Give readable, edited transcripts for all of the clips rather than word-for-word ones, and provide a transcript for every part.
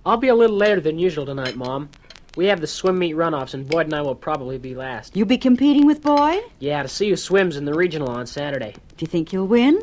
I'll be a little later than usual tonight, Mom. We have the swim meet runoffs, and Boyd and I will probably be last. You be competing with Boyd? Yeah, to see who swims in the regional on Saturday. Do you think you'll win?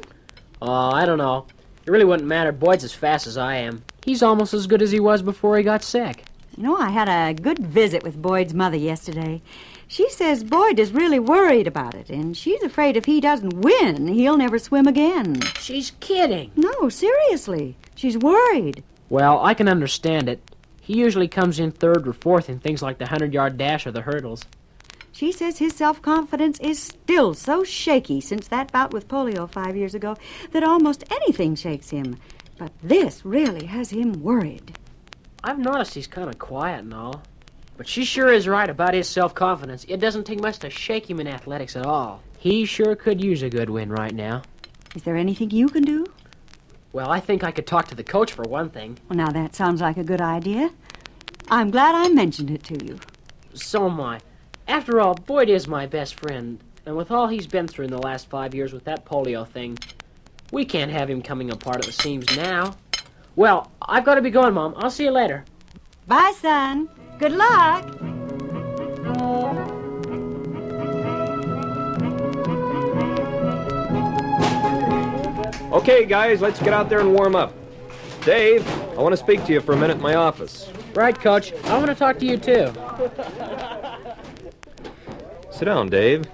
Oh, I don't know. It really wouldn't matter. Boyd's as fast as I am. He's almost as good as he was before he got sick. You know, I had a good visit with Boyd's mother yesterday. She says Boyd is really worried about it, and she's afraid if he doesn't win, he'll never swim again. She's kidding. No, seriously. She's worried. Well, I can understand it. He usually comes in third or fourth in things like the 100-yard dash or the hurdles. She says his self-confidence is still so shaky since that bout with polio 5 years ago that almost anything shakes him. But this really has him worried. I've noticed he's kind of quiet and all. But she sure is right about his self-confidence. It doesn't take much to shake him in athletics at all. He sure could use a good win right now. Is there anything you can do? Well, I think I could talk to the coach for one thing. Well, now that sounds like a good idea. I'm glad I mentioned it to you. So am I. After all, Boyd is my best friend. And with all he's been through in the last 5 years with that polio thing, we can't have him coming apart at the seams now. Well, I've got to be going, Mom. I'll see you later. Bye, son. Good luck. Okay, guys, let's get out there and warm up. Dave, I want to speak to you for a minute in my office. Right, Coach. I want to talk to you, too. Sit down, Dave.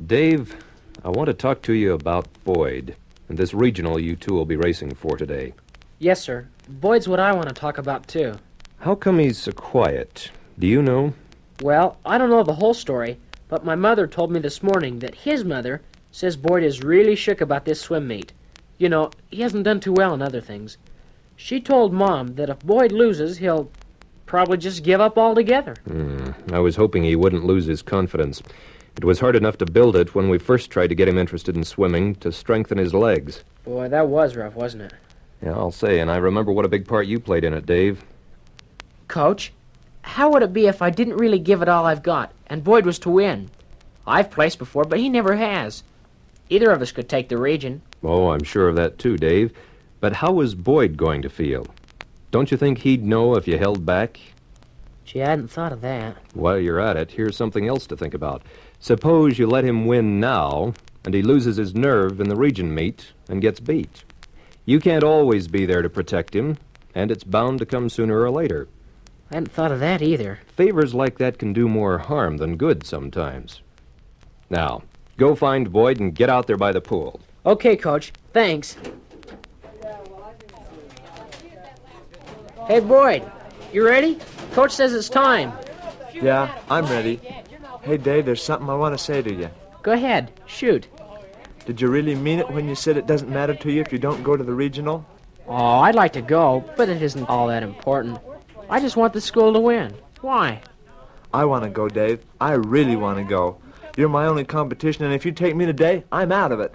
Dave, I want to talk to you about Boyd and this regional you two will be racing for today. Yes, sir. Boyd's what I want to talk about, too. How come he's so quiet? Do you know? Well, I don't know the whole story, but my mother told me this morning that his mother says Boyd is really shook about this swim meet. You know, he hasn't done too well in other things. She told Mom that if Boyd loses, he'll probably just give up altogether. I was hoping he wouldn't lose his confidence. It was hard enough to build it when we first tried to get him interested in swimming to strengthen his legs. Boy, that was rough, wasn't it? Yeah, I'll say, and I remember what a big part you played in it, Dave. Coach, how would it be if I didn't really give it all I've got, and Boyd was to win? I've placed before, but he never has. Either of us could take the region. Oh, I'm sure of that too, Dave. But how was Boyd going to feel? Don't you think he'd know if you held back? Gee, I hadn't thought of that. While you're at it, here's something else to think about. Suppose you let him win now, and he loses his nerve in the region meet and gets beat. You can't always be there to protect him, and it's bound to come sooner or later. I hadn't thought of that either. Favors like that can do more harm than good sometimes. Now, go find Boyd and get out there by the pool. Okay, Coach. Thanks. Hey, Boyd. You ready? Coach says it's time. Yeah, I'm ready. Hey, Dave, there's something I want to say to you. Go ahead. Shoot. Did you really mean it when you said it doesn't matter to you if you don't go to the regional? Oh, I'd like to go, but it isn't all that important. I just want the school to win. Why? I want to go, Dave. I really want to go. You're my only competition, and if you take me today, I'm out of it.